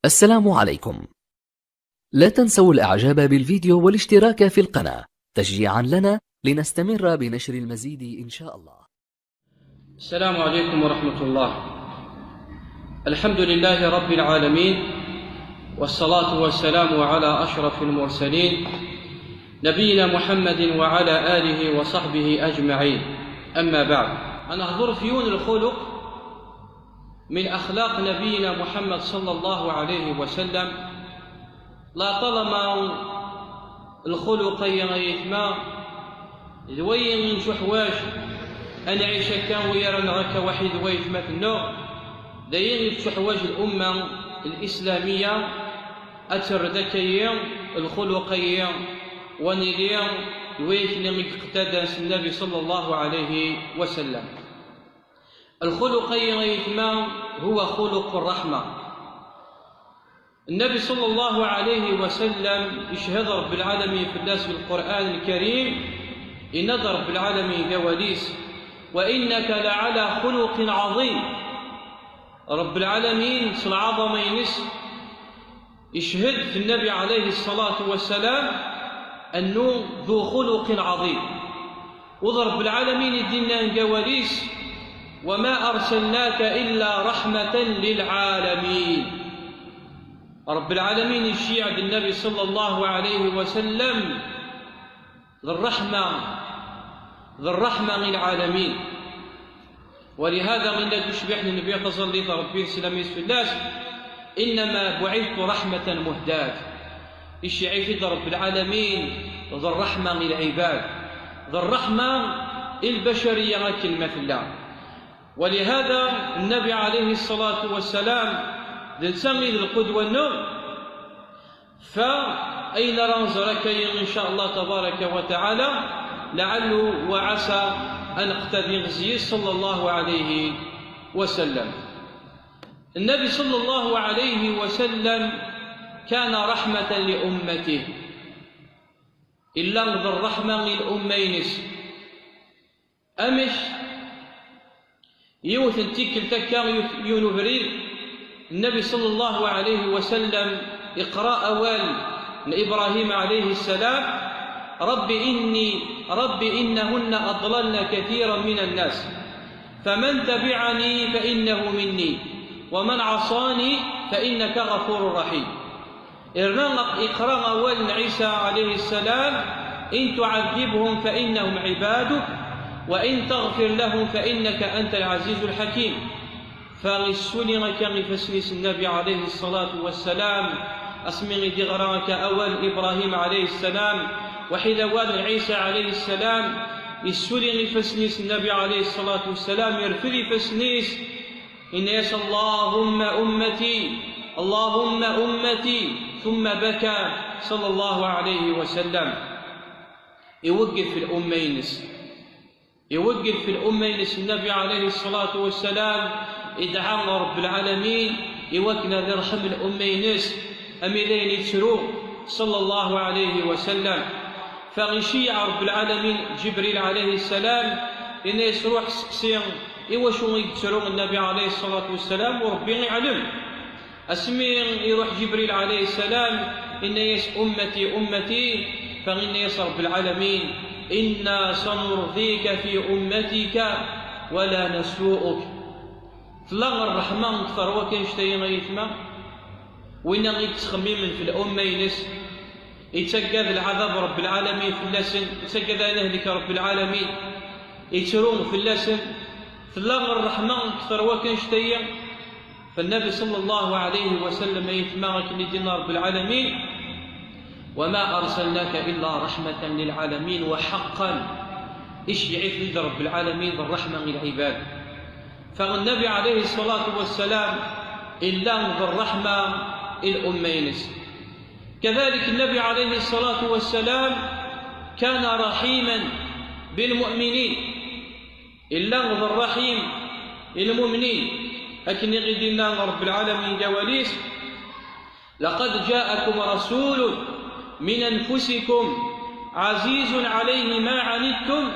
السلام عليكم. لا تنسوا الإعجاب بالفيديو والاشتراك في القناة تشجيعا لنا لنستمر بنشر المزيد إن شاء الله. السلام عليكم ورحمة الله. الحمد لله رب العالمين، والصلاة والسلام على أشرف المرسلين نبينا محمد وعلى آله وصحبه أجمعين. أما بعد، نهضر فيون الخلق من أخلاق نبينا محمد صلى الله عليه وسلم. لا طالما الخلق يغيثما ذوين من شحواش أنا عيش كان ويرى نغاك واحد ويثما في النوع داين شحواج الأمة الإسلامية أتر ذكيا الخلقيا ونيليا ويثني مقتدى النبي صلى الله عليه وسلم. الخلقي غيثما هو خلق الرحمة. النبي صلى الله عليه وسلم يشهد رب العالمين في الناس بالقرآن الكريم إن رب العالمين قواليس وإنك لعلى خلق عظيم. رب العالمين في العظمة ينس يشهد في النبي عليه الصلاة والسلام أنه ذو خلق عظيم. وضرب العالمين يدينا قواليس وما أرسلناك إلا رحمة للعالمين. رب العالمين يشيع النبي صلى الله عليه وسلم ذو الرحمة للعالمين. ولهذا من لا تشبه النبي تصلي ربي سلامي في الناس إنما بعثت رحمة مهداة. يشيع في رب العالمين ذو الرحمة للعباد، ذو الرحمة البشرية كلمة في الله. ولهذا النبي عليه الصلاة والسلام نسمي القدوة النور فأين رنزرك إن شاء الله تبارك وتعالى لعله وعسى أن اقتدي غزي صلى الله عليه وسلم. النبي صلى الله عليه وسلم كان رحمة لأمته إلا ذو الرحمة للأمينس أمش يوثن تيكل تكا يونبريل النبي صلى الله عليه وسلم اقرأ أول لإبراهيم عليه السلام رب إنهن أضللن كثيرا من الناس فمن تبعني فإنه مني ومن عصاني فإنك غفور رحيم. اقرأ أول عيسى عليه السلام إن تعذبهم فإنهم عبادك وإن تغفر لهم فإنك أنت العزيز الحكيم. فغسولنا كان فسنس النبي عليه الصلاة والسلام أسمي دغراك أول إبراهيم عليه السلام وحذوان عيسى عليه السلام يسولي فسنس النبي عليه الصلاة والسلام يرفلي فسنس إن يس اللهم أمتي ثم بكى صلى الله عليه وسلم. يوقف في الأمينس النبي عليه الصلاة والسلام إدعى رب العالمين يوكنا ذرحم الأمينس أميلين يتسرو صلى الله عليه وسلم. فغشيع رب العالمين جبريل عليه السلام إن يسروح سقسيا إوشو يتسرو النبي عليه الصلاة والسلام وربي يعلم أسمي يروح جبريل عليه السلام إن يس أمتي فإن يس رب العالمين إنا سنرضيك في أمتك ولا نسوءك. فلا الرحمن تفروا كنشتين غيثما وإن غيتخميم في الأمة ينس يتسقى العذاب رب العالمين في اللسن يتسقى نهلك رب العالمين يترون في اللسن. فلا الرحمن تفروا كنشتين فالنبي صلى الله عليه وسلم يثمارك لدينا رب العالمين وما أرسلناك إلا رحمة للعالمين. وحقا إيش يعيث رب العالمين ذو الرحمة للعباد. فالنبي عليه الصلاة والسلام إلا ذو الرحمة الأمينس. كذلك النبي عليه الصلاة والسلام كان رحيما بالمؤمنين إلا ذو الرحيم المؤمنين. لكن يغدنا رب العالمين جواليس لقد جاءكم رسول من أنفسكم عزيز عليه ما عنتم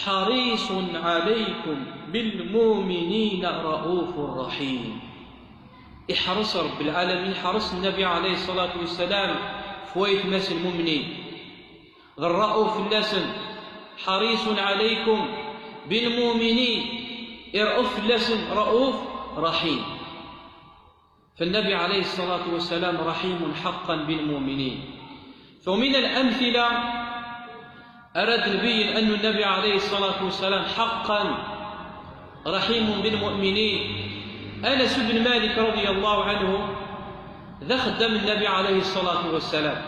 حريص عليكم بالمؤمنين رؤوف رحيم. يحرص رب العالمين، حرص النبي عليه الصلاة والسلام فويت ماس المؤمنين. الرؤوف اللسن حريص عليكم بالمؤمنين، يرؤوف اللسن رؤوف رحيم. فالنبي عليه الصلاة والسلام رحيم حقا بالمؤمنين. فمن الأمثلة أراد نبين أن النبي عليه الصلاة والسلام حقا رحيم بالمؤمنين. أنس بن مالك رضي الله عنه ذا خدم النبي عليه الصلاة والسلام،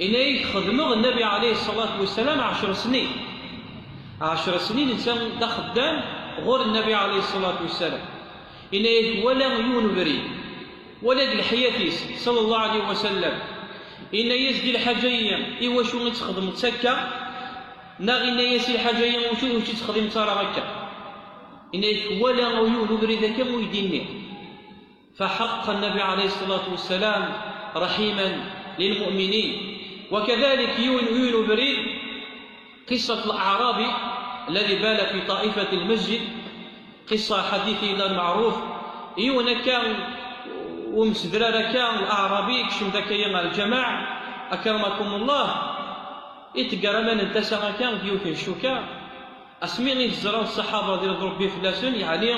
إنه خدمه النبي عليه الصلاة والسلام 10 سنين. 10 سنين إنسان ذا خدام غور النبي عليه الصلاة والسلام، إنه ولا عيون بريد ولا الحياتيس صلى الله عليه وسلم، إن يزدي الحاجية إيوا شو تخدم تسكى ناغي إن يسي الحاجية وشو تخدم ترى هكا، إن ولا عيون بريد كم يديني. فحق النبي عليه الصلاة والسلام رحيما للمؤمنين. وكذلك يون بريد قصة الأعرابي الذي بال في طائفة المسجد، قصة حديثنا المعروف. يون كان ومسدرارا كان الأعرابي كشم ذاك الجماعة أكرمكم الله يتقرا من انتسى كان ديوث الشوكا أسميني الزران الصحابة ديال ربي فلاسن، يعني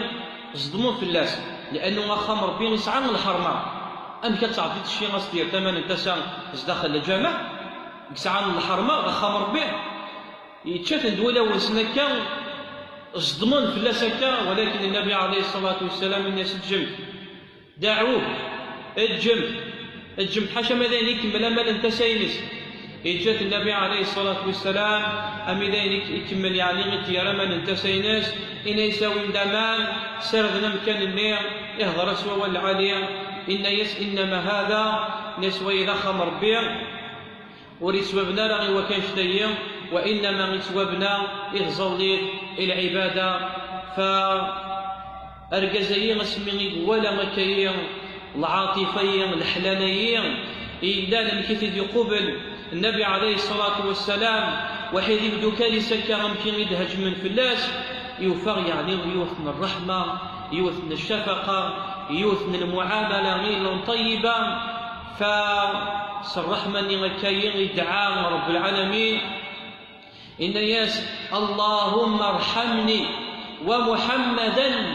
صدموا فلاسن لأنه خمر بين يسعى الحرمة. أم كتعطي شي ناس ديال ثمن انتسى داخل الجامع يسعى الحرمة خمر به يتشاف دوله وسنا كان صدمون فلاسن. ولكن النبي عليه الصلاة والسلام الناس الجمع دعوه الجمع حاشا ماذا يكمل أمل انت ساينس. يجات النبي عليه الصلاة والسلام أمي ذلك يكمل يعني غتيار من انت ساينس إن يساوي دمان سردنا مكان النير يهضر سوا والعالية إنما هذا نسوى إذا خمر بير ورسوبنا رغي وكان شديا، وإنما رسوبنا إغزالي العبادة. فأرجزي اسمي ولا مكايا العاطفية الحلالية إلا لم كثير يقبل النبي عليه الصلاة والسلام وحيد يبدو كارثة كرمكين يدهج من فلاس يوفر يعني يوثن الرحمة يوثن الشفقة يوثن المعاملة غير طيبة. فالرحمة مكايا يدعى رب العالمين إن ياس اللهم ارحمني ومحمدا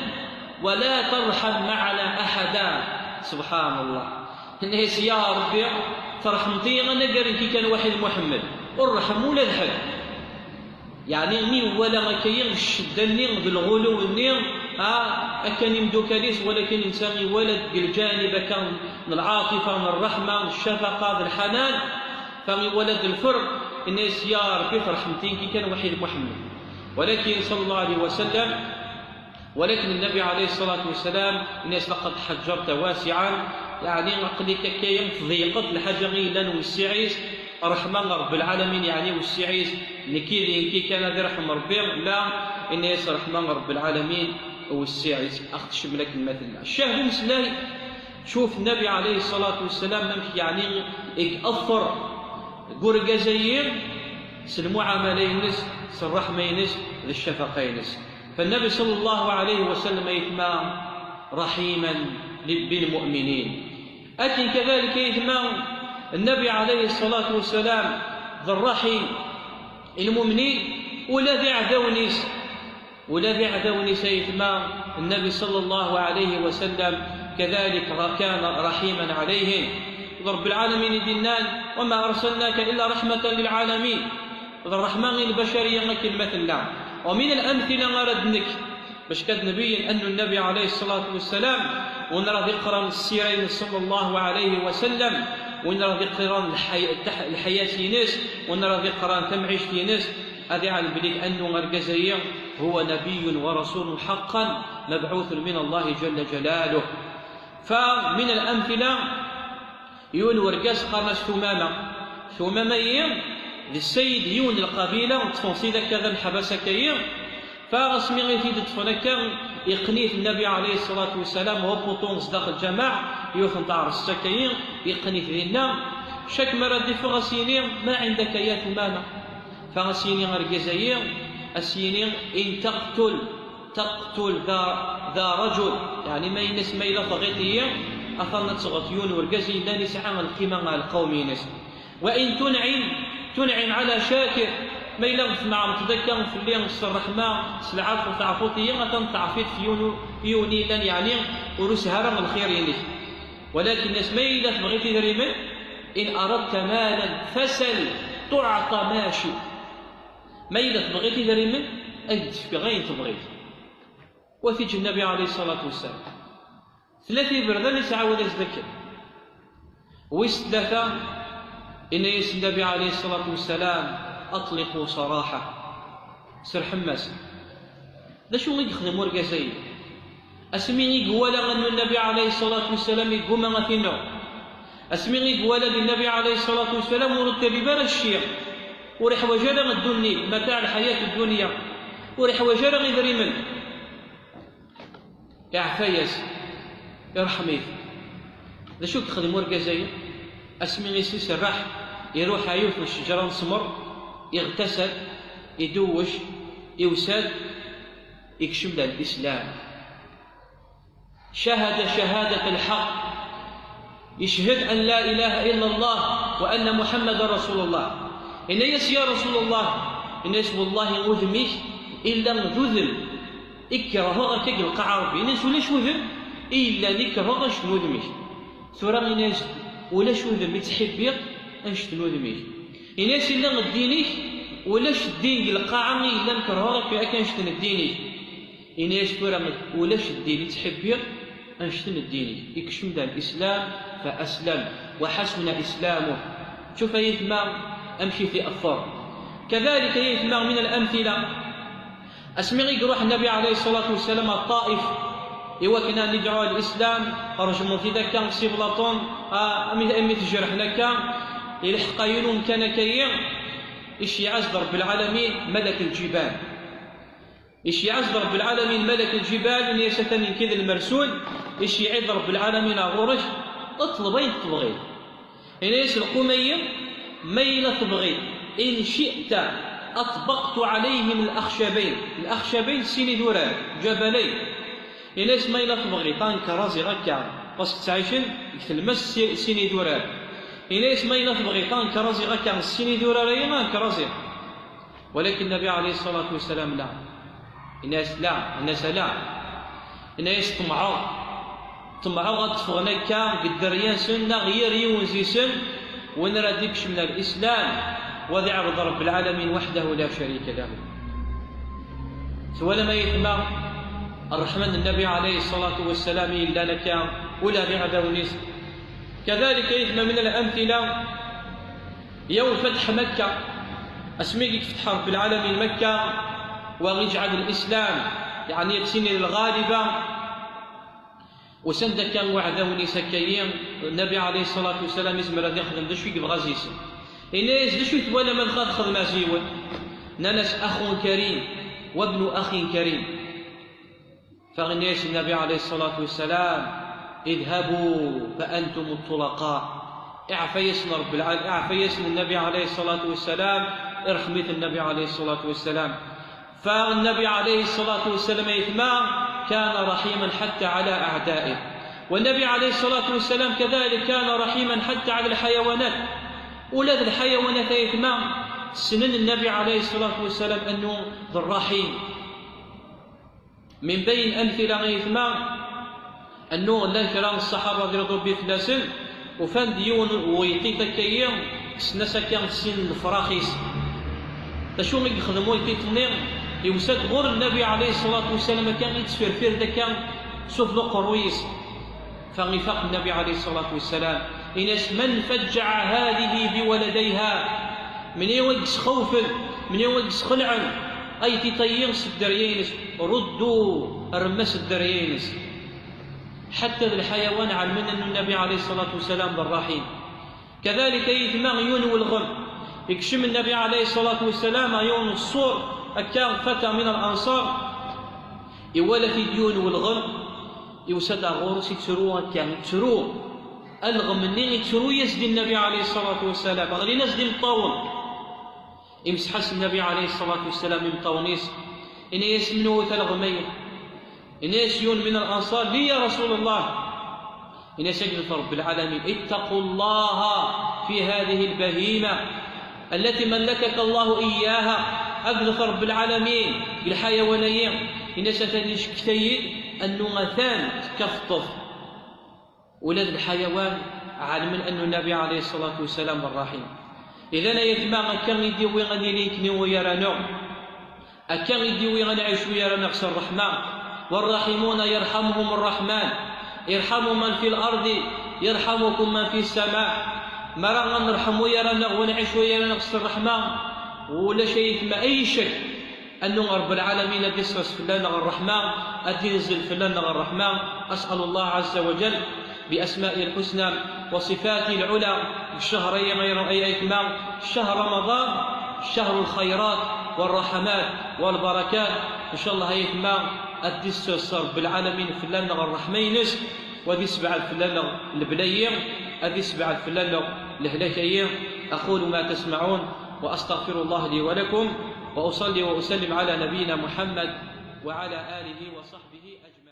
ولا ترحم معنا أحدا. سبحان الله. الناس يا ربي ترحمتي أنا قرن كي كان واحد محمد والرحم ولا الحد يعني ني ولا كاين الشدة ني بالغلو ني كان يمدو كاليس، ولكن إنسان ولد بالجانب كان من العاطفة من الرحمة من الشفقة من الحنان فولد الفرق. الناس يا ربي ترحمتي كي كان واحد محمد. ولكن صلى الله عليه وسلم ولكن النبي عليه الصلاة والسلام الناس لقد حجرت واسعا يعني عقلك كاين ضيقت الحاجة غير لن والسعيس رحمة رب العالمين يعني والسعيس كي كان ذي رحمة ربي لا الناس رحمة رب العالمين والسعيس. أختشم لك المثل الشاهد مسلاي شوف النبي عليه الصلاة والسلام يعني يأثر قرقزيين المعاملة ينس الرحمة ينس الشفقة ينس. فالنبي صلى الله عليه وسلم يثمى رحيما بالمؤمنين. لكن كذلك يثمى النبي عليه الصلاة والسلام ذا الرحيم المؤمنين والذي عدونيس يثمى النبي صلى الله عليه وسلم كذلك كان رحيما عليهم. رب العالمين دينان وما أرسلناك إلا رحمة للعالمين. الرحمن البشرية كلمة الله. ومن الأمثلة غردنك باش كنبين أن النبي عليه الصلاة والسلام ونرى ذكرا السيرين صلى الله عليه وسلم ونرى ذكرا الحياة ناس ونرى ذكرا تمعيش ناس هذا على بليك أنه مركزية هو نبي ورسول حقا مبعوث من الله جل جلاله. فمن الأمثلة يون ورقاس قرنس ثمامة للسيد يون القبيلة تفنصيدا كذا الحبسة كير فاسمي غيثي تفنكا يقنيت النبي عليه الصلاة والسلام وهو بطونس داخل الجماعة يوثن تعرس السكاير يقنيت ذينا شك مرة فغسيني ما عندك يا ثمامة فغسيني غرقزير السيني إن تقتل ذا رجل يعني ما ينس ما إلا فغيتي أثنى تغطيون ورقزي لا نسعى القيمة القومي. وإن تنعم على شاكر ما يلغف مع متذكر في اللي نصر الرحمة سلعات وتعفوتي غدا تعفيت في يوني لن يعني ورس هرم الخير يعني. ولكن الناس ما يلغف بغيتي دريما إن أردت مالا فسل تعطى ماشي. ما يلغف بغيتي دريما أجد بغيت تبغيت. وفي النبي عليه الصلاة والسلام ثلاثة بردان يسعى ولا يزدكر ويس ثلاثة إن يس النبي عليه الصلاة والسلام أطلقوا صراحة سر حماس ذا شو يخدم ورقزي أسميني قوالا أن النبي عليه الصلاة والسلام يقوم مثينا أسميني قوالا للنبي عليه الصلاة والسلام ورد ببار الشيخ ورح وجرغ الدنيا متاع الحياة الدنيا ورح وجرغ ذريمن يا عفايس يرحميك ذا شو يخدم ورقزي أسميني سرح يروح عيوف الشجرة نسمر يغتسل يدوش يوسد يكشم له الإسلام شهد شهادة الحق يشهد أن لا إله إلا الله وأن محمد رسول الله إن يس يا رسول الله إن يس والله وذميك إلا ذذل إكره تقلق عربي إنس ولاش وذم إلا نكره أنشت وذميك ثورة إنس ولاش وذم تحبيق أنشت وذميك إناس إلا الدينيك ولاش الدين القاعة إلا نكرهك في أكنشتن الدينيك إناس فرمت ولاش الدين تحبير أنشتن الدينيك يكشم ذا الإسلام فأسلم وحسن إسلامه. شوف يثمر أمشي في أفضل كذلك يثمر من الأمثلة أسمعي يروح النبي عليه الصلاة والسلام الطائف كنا ندعو الإسلام رجموا في ذاك سيبلاطون أمي تجرح لك يلحق يلوم كان كيين إيش يعز رب العالمين ملك الجبال إيش يعز رب العالمين ملك الجبال إن يستني كذا المرسول إيش يعز رب العالمين غورش اطلبين تبغي إن يسلقوا ميل تبغي إن شئت أطبقت عليهم الأخشبين سيني دوران جبلين إن يس ميل تبغي طانك رازي غكا بس تعيشن المس سيني دوران إناس ما ينفبغي كان كرازي غكا السيني دورا ريما كرازي. ولكن النبي عليه الصلاة والسلام لا الناس طمعوا غتفغنا كا قدريان سنة غير يونزي سن ونردكش من الإسلام وذي عبد رب العالمين وحده لا شريك له. سواء ما يتمع الرحمن النبي عليه الصلاة والسلام إلا لك ولا بعده نسل. كذلك يثم من الأمثلة يوم فتح مكة أسميك فتح رب العالمين مكة ويجعل الإسلام يعني يتسني الغالبة وسند كان وعدوني سكيين النبي عليه الصلاة والسلام اسم الذي يخدم دشوي بغازيس إناس دشوي ولا من خذ مازيون ننس أخ كريم وابن أخ كريم فغنيش النبي عليه الصلاة والسلام اذهبوا فأنتم الطلقاء اعفيسن رب العالمين اعفيسن النبي عليه الصلاة والسلام ارحمت النبي عليه الصلاة والسلام. فالنبي عليه الصلاة والسلام إثمار كان رحيما حتى على أعدائه والنبي عليه الصلاة والسلام كذلك كان رحيما حتى على الحيوانات ولاد الحيوانات إثمار سنن النبي عليه الصلاة والسلام أنه ذو الرحيم. من بين أمثلة إثمار أنه الله كلام الصحابة رضي الله عنهم بثلاثين وفان ديون ويطيط كيام سنسا كان سن الفراخيس تشو مي يخدموا يطيطني يوسد غور النبي عليه الصلاة والسلام كان يتسفرفر دا كان سوف ذو قرويس فغفاق النبي عليه الصلاة والسلام إنس من فجع هذه بولديها من يوجس خوفا من يوجس خلعا أي تطينس الدريينس ردوا أرمس الدريينس حتى الحيوان علمنا أن النبي عليه الصلاة والسلام بالرحيم. كذلك يثمر يون والغم يكشم النبي عليه الصلاة والسلام يون الصور أكان فتى من الأنصار يولى في ديون والغم يوسد غورس يتسروه كان يتسروه الغم منين يتسروه يسدي النبي عليه الصلاة والسلام غير نسدي مطاون يمسحس النبي عليه الصلاة والسلام مطاونيس إن يسمنوه الغمية إناس يون من الأنصار لي يا رسول الله إن سجد رب العالمين اتقوا الله في هذه البهيمة التي ملكك الله إياها. أقدر رب العالمين الحيوانيين إن ستنش كتيد أنه مثان تكفطف ولد الحيوان علم أن النبي عليه الصلاة والسلام الرحيم. إذا يتما أكان يديوي غني ليكني ويرانو أكان يديوي غني عيش ويرانا خسر الرحمن. والراحمون يرحمهم الرحمن يرحموا من في الأرض يرحمكم من في السماء. ما راه نرحموا يرانا ونعيش ويرانا خسر الرحمن ولا شيء ما أي شيء أنه رب العالمين الذي يصرف فلان الرحمن الذي ينزل فلان الرحمن. أسأل الله عز وجل بأسمائه الحسنى وصفاته العلى الشهرين غير أي إتمام شهر رمضان شهر الخيرات والرحمات والبركات إن شاء الله يتمام الدس الصرف بالعالمين فلان الرحمينس وذي سبع الفلان البليين أذي سبع الفلان الهلكيين. أقول ما تسمعون وأستغفر الله لي ولكم وأصلي وأسلم على نبينا محمد وعلى آله وصحبه أجمعين.